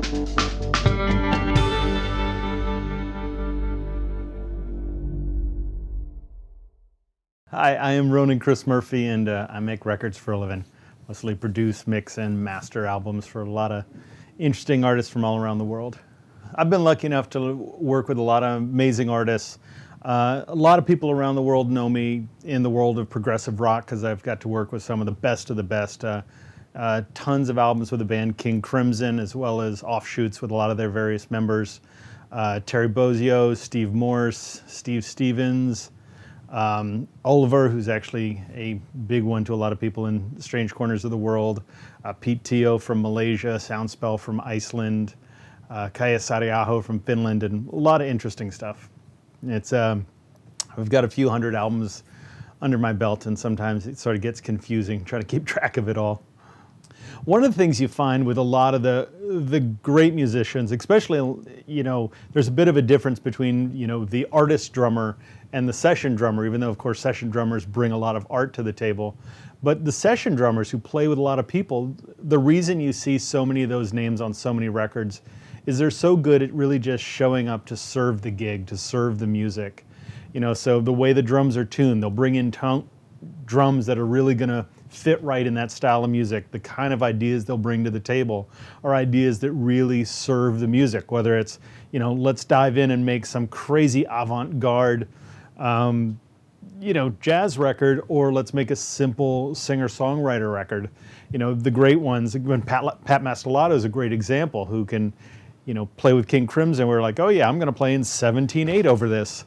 Hi, I am Ronan Chris Murphy, and I make records for a living. Mostly produce, mix, and master albums for a lot of interesting artists from all around the world. I've been lucky enough to work with a lot of amazing artists. A lot of people around the world know me in the world of progressive rock because I've got to work with some of the best of the best. Tons of albums with the band King Crimson, as well as offshoots with a lot of their various members. Terry Bozzio, Steve Morse, Steve Stevens, Oliver, who's actually a big one to a lot of people in strange corners of the world, Pt.1 from Malaysia, Soundspell from Iceland, Kaya Sariaho from Finland, and a lot of interesting stuff. It's I've got a few hundred albums under my belt, and sometimes it sort of gets confusing trying to keep track of it all. One of the things you find with a lot of the great musicians, especially, there's a bit of a difference between, the artist drummer and the session drummer, even though, of course, session drummers bring a lot of art to the table. But the session drummers who play with a lot of people, the reason you see so many of those names on so many records is they're so good at really just showing up to serve the gig, to serve the music. So the way the drums are tuned, they'll bring in drums that are really going to fit right in that style of music. The kind of ideas they'll bring to the table are ideas that really serve the music, whether it's, let's dive in and make some crazy avant-garde, jazz record, or let's make a simple singer-songwriter record. The great ones, when Pat Mastelotto is a great example, who can, play with King Crimson. We're like, oh yeah, I'm going to play in 17/8 over this.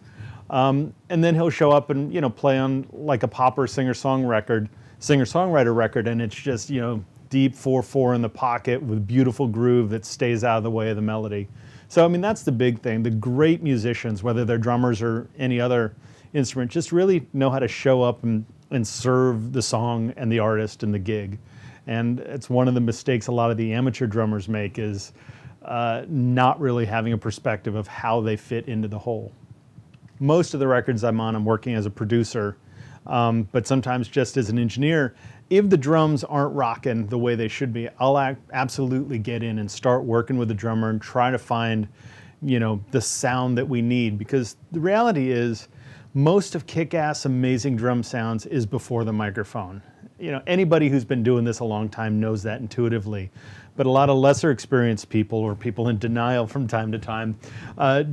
And then he'll show up and, play on like a pop or singer-songwriter record, and it's just, deep 4/4 in the pocket with beautiful groove that stays out of the way of the melody. So, that's the big thing. The great musicians, whether they're drummers or any other instrument, just really know how to show up and serve the song and the artist and the gig. And it's one of the mistakes a lot of the amateur drummers make is not really having a perspective of how they fit into the whole. Most of the records I'm on, I'm working as a producer, but sometimes just as an engineer. If the drums aren't rocking the way they should be, I'll absolutely get in and start working with the drummer and try to find, the sound that we need. Because the reality is, most of kick-ass, amazing drum sounds is before the microphone. Anybody who's been doing this a long time knows that intuitively. But a lot of lesser experienced people, or people in denial from time to time,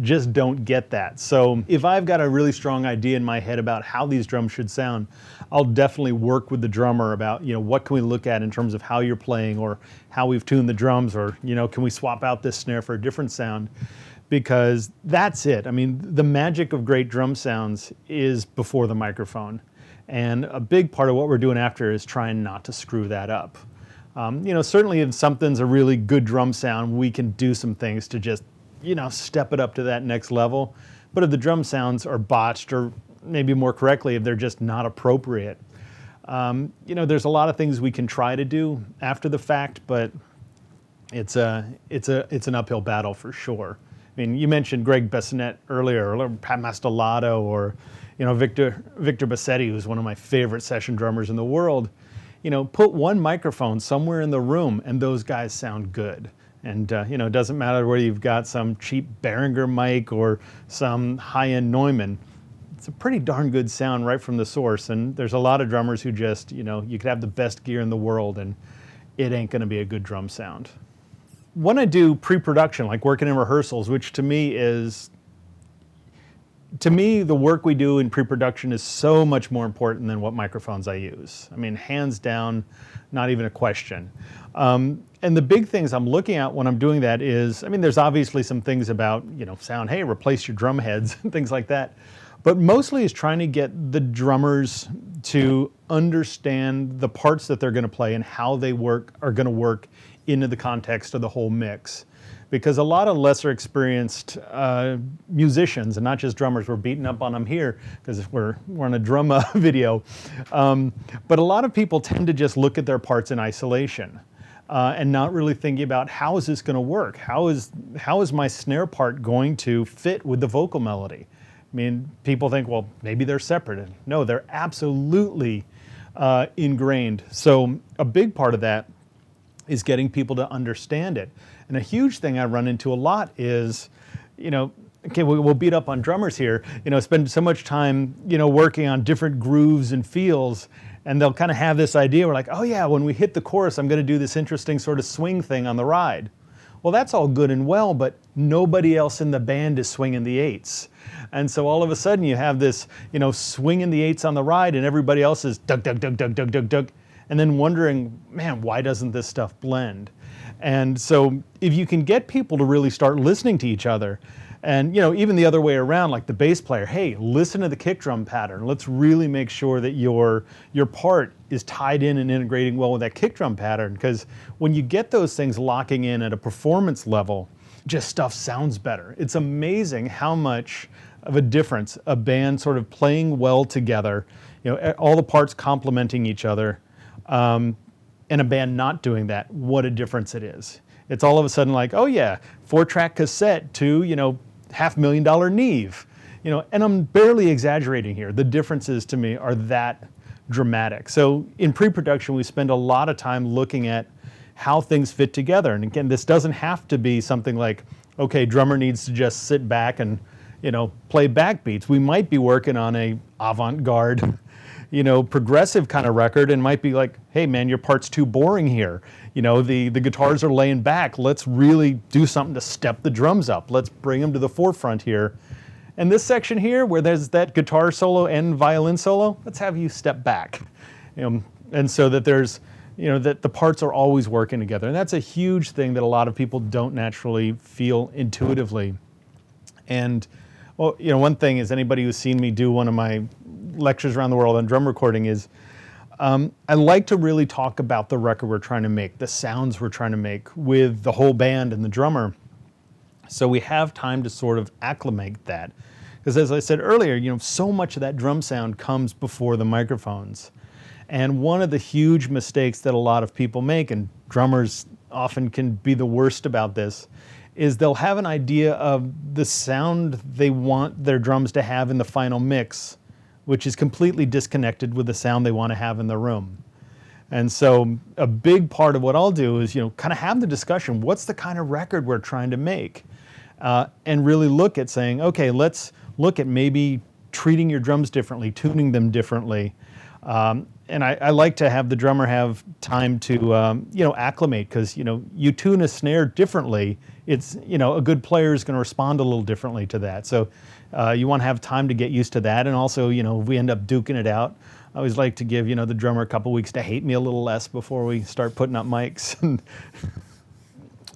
just don't get that. So if I've got a really strong idea in my head about how these drums should sound, I'll definitely work with the drummer about, what can we look at in terms of how you're playing, or how we've tuned the drums, or, can we swap out this snare for a different sound? Because that's it. The magic of great drum sounds is before the microphone. And a big part of what we're doing after is trying not to screw that up. Certainly if something's a really good drum sound, we can do some things to just, step it up to that next level. But if the drum sounds are botched, or maybe more correctly, if they're just not appropriate, there's a lot of things we can try to do after the fact, but it's an uphill battle for sure. You mentioned Greg Bissonette earlier, or Pat Mastelotto, or Victor Bassetti, who's one of my favorite session drummers in the world. Put one microphone somewhere in the room and those guys sound good. And, it doesn't matter whether you've got some cheap Behringer mic or some high-end Neumann. It's a pretty darn good sound right from the source. And there's a lot of drummers who just, you could have the best gear in the world and it ain't going to be a good drum sound. When I do pre-production, like working in rehearsals, which to me, the work we do in pre-production is so much more important than what microphones I use. Hands down, not even a question. And the big things I'm looking at when I'm doing that is, there's obviously some things about, sound, hey, replace your drum heads and things like that. But mostly is trying to get the drummers to understand the parts that they're going to play and how they are going to work into the context of the whole mix. Because a lot of lesser experienced musicians, and not just drummers, we're beating up on them here because we're on a drum video, but a lot of people tend to just look at their parts in isolation and not really thinking about how is this going to work? How is my snare part going to fit with the vocal melody? People think, well, maybe they're separate. No, they're absolutely ingrained. So a big part of that is getting people to understand it. And a huge thing I run into a lot is, okay, we'll beat up on drummers here, spend so much time, working on different grooves and feels, and they'll kind of have this idea, we're like, oh yeah, when we hit the chorus, I'm going to do this interesting sort of swing thing on the ride. Well, that's all good and well, but nobody else in the band is swinging the eights. And so all of a sudden you have this, swinging the eights on the ride, and everybody else is dug, dug, dug, dug, dug, dug, dug, and then wondering, man, why doesn't this stuff blend? And so if you can get people to really start listening to each other, and even the other way around, like the bass player, hey, listen to the kick drum pattern. Let's really make sure that your part is tied in and integrating well with that kick drum pattern, because when you get those things locking in at a performance level, just stuff sounds better. It's amazing how much of a difference a band sort of playing well together, all the parts complementing each other, and a band not doing that, what a difference it is. It's all of a sudden like, oh yeah, 4-track cassette to, $500,000 Neve, and I'm barely exaggerating here. The differences to me are that dramatic. So in pre-production, we spend a lot of time looking at how things fit together. And again, this doesn't have to be something like, okay, drummer needs to just sit back and, play backbeats. We might be working on a avant-garde, progressive kind of record, and might be like, hey man, your part's too boring here. The guitars are laying back. Let's really do something to step the drums up. Let's bring them to the forefront here. And this section here, where there's that guitar solo and violin solo, let's have you step back. And so that there's, that the parts are always working together. And that's a huge thing that a lot of people don't naturally feel intuitively. And well, one thing is, anybody who's seen me do one of my lectures around the world on drum recording is, I like to really talk about the record we're trying to make, the sounds we're trying to make with the whole band and the drummer. So we have time to sort of acclimate that. Because as I said earlier, so much of that drum sound comes before the microphones. And one of the huge mistakes that a lot of people make, and drummers often can be the worst about this, is they'll have an idea of the sound they want their drums to have in the final mix, which is completely disconnected with the sound they want to have in the room. And so a big part of what I'll do is, kind of have the discussion, what's the kind of record we're trying to make? And really look at saying, okay, let's look at maybe treating your drums differently, tuning them differently. And I like to have the drummer have time to, acclimate, because, you tune a snare differently, it's, a good player is going to respond a little differently to that. So you want to have time to get used to that. And also, if we end up duking it out, I always like to give, the drummer a couple weeks to hate me a little less before we start putting up mics. And,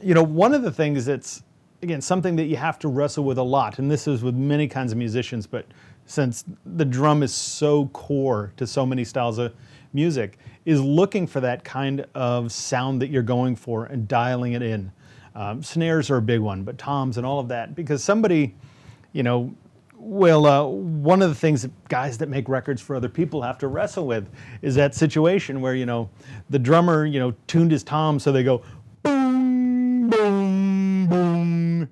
one of the things that's, again, something that you have to wrestle with a lot, and this is with many kinds of musicians, but since the drum is so core to so many styles of music, is looking for that kind of sound that you're going for and dialing it in. Snares are a big one, but toms and all of that, because somebody, one of the things that guys that make records for other people have to wrestle with is that situation where, the drummer, tuned his tom so they go boom, boom, boom.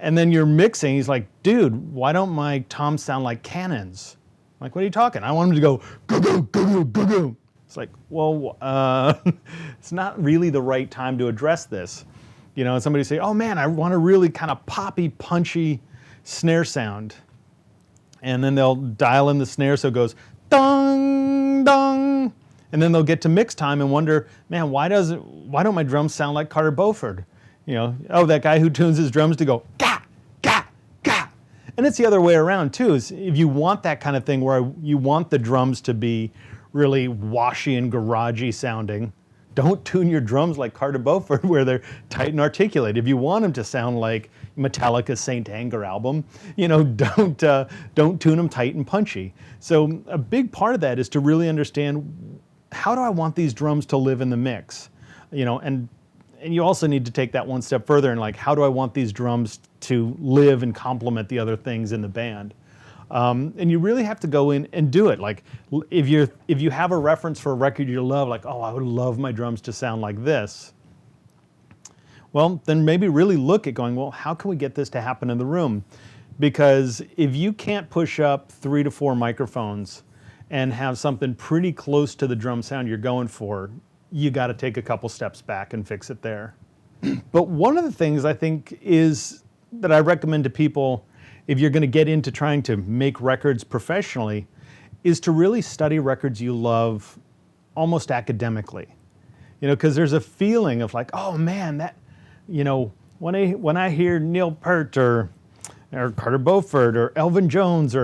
And then you're mixing, he's like, dude, why don't my toms sound like cannons? I'm like, what are you talking? I want him to go goo-goo, goo-goo, goo-goo. It's like, well, it's not really the right time to address this. And somebody say, oh man, I want a really kind of poppy, punchy snare sound. And then they'll dial in the snare so it goes dong, dong. And then they'll get to mix time and wonder, man, why don't my drums sound like Carter Beauford? That guy who tunes his drums to go ga, ga, ga. And it's the other way around too, is if you want that kind of thing where you want the drums to be really washy and garagey sounding, don't tune your drums like Carter Beauford where they're tight and articulate. If you want them to sound like Metallica's Saint Anger album, don't tune them tight and punchy. So a big part of that is to really understand, how do I want these drums to live in the mix? And you also need to take that one step further and how do I want these drums to live and complement the other things in the band? And you really have to go in and do it. Like if you have a reference for a record you love, like, oh, I would love my drums to sound like this. Well, then maybe really look at going, well, how can we get this to happen in the room? Because if you can't push up 3 to 4 microphones and have something pretty close to the drum sound you're going for, you got to take a couple steps back and fix it there. But one of the things I think is that I recommend to people if you're going to get into trying to make records professionally is to really study records you love almost academically. Because there's a feeling of like, oh man, that, when I hear Neil Peart or Carter Beauford or Elvin Jones,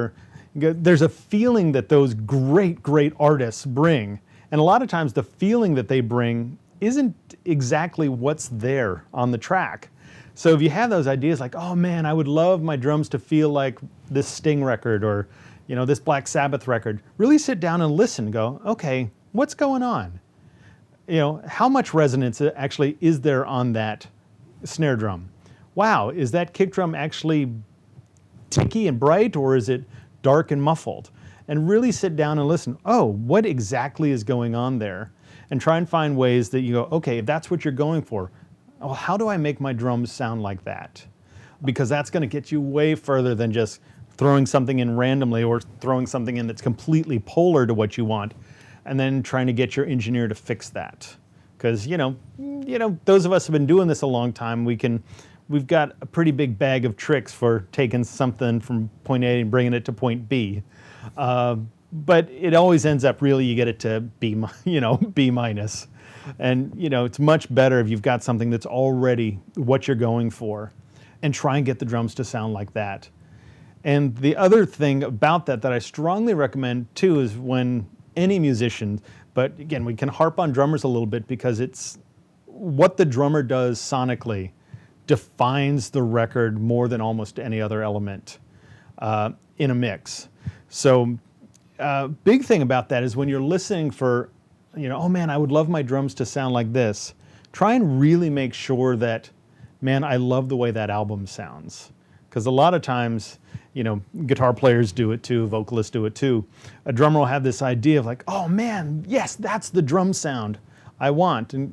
there's a feeling that those great artists bring. And a lot of times the feeling that they bring isn't exactly what's there on the track. So if you have those ideas like, oh man, I would love my drums to feel like this Sting record or, this Black Sabbath record, really sit down and listen, go, okay, what's going on? How much resonance actually is there on that snare drum? Wow, is that kick drum actually ticky and bright, or is it dark and muffled? And really sit down and listen. Oh, what exactly is going on there? And try and find ways that you go, okay, if that's what you're going for, well, how do I make my drums sound like that? Because that's going to get you way further than just throwing something in randomly or throwing something in that's completely polar to what you want, and then trying to get your engineer to fix that. Because those of us who have been doing this a long time, we've got a pretty big bag of tricks for taking something from point A and bringing it to point B. But it always ends up really you get it to B, B minus. And it's much better if you've got something that's already what you're going for, and try and get the drums to sound like that. And the other thing about that I strongly recommend too is when any musician, but again, we can harp on drummers a little bit because it's what the drummer does sonically defines the record more than almost any other element in a mix. So big thing about that is when you're listening for, oh man, I would love my drums to sound like this. Try and really make sure that, man, I love the way that album sounds. Because a lot of times, guitar players do it too, vocalists do it too. A drummer will have this idea of like, oh man, yes, that's the drum sound I want. And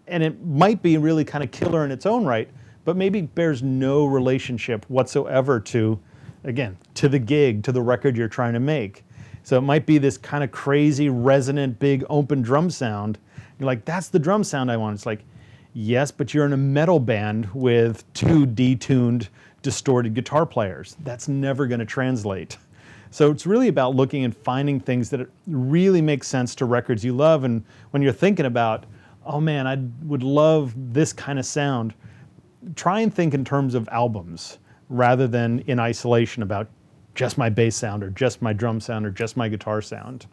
it might be really kind of killer in its own right, but maybe bears no relationship whatsoever to, again, to the gig, to the record you're trying to make. So it might be this kind of crazy, resonant, big, open drum sound. You're like, that's the drum sound I want. It's like, yes, but you're in a metal band with two detuned, distorted guitar players. That's never going to translate. So it's really about looking and finding things that really make sense to records you love. And when you're thinking about, oh man, I would love this kind of sound, try and think in terms of albums rather than in isolation about just my bass sound or just my drum sound or just my guitar sound.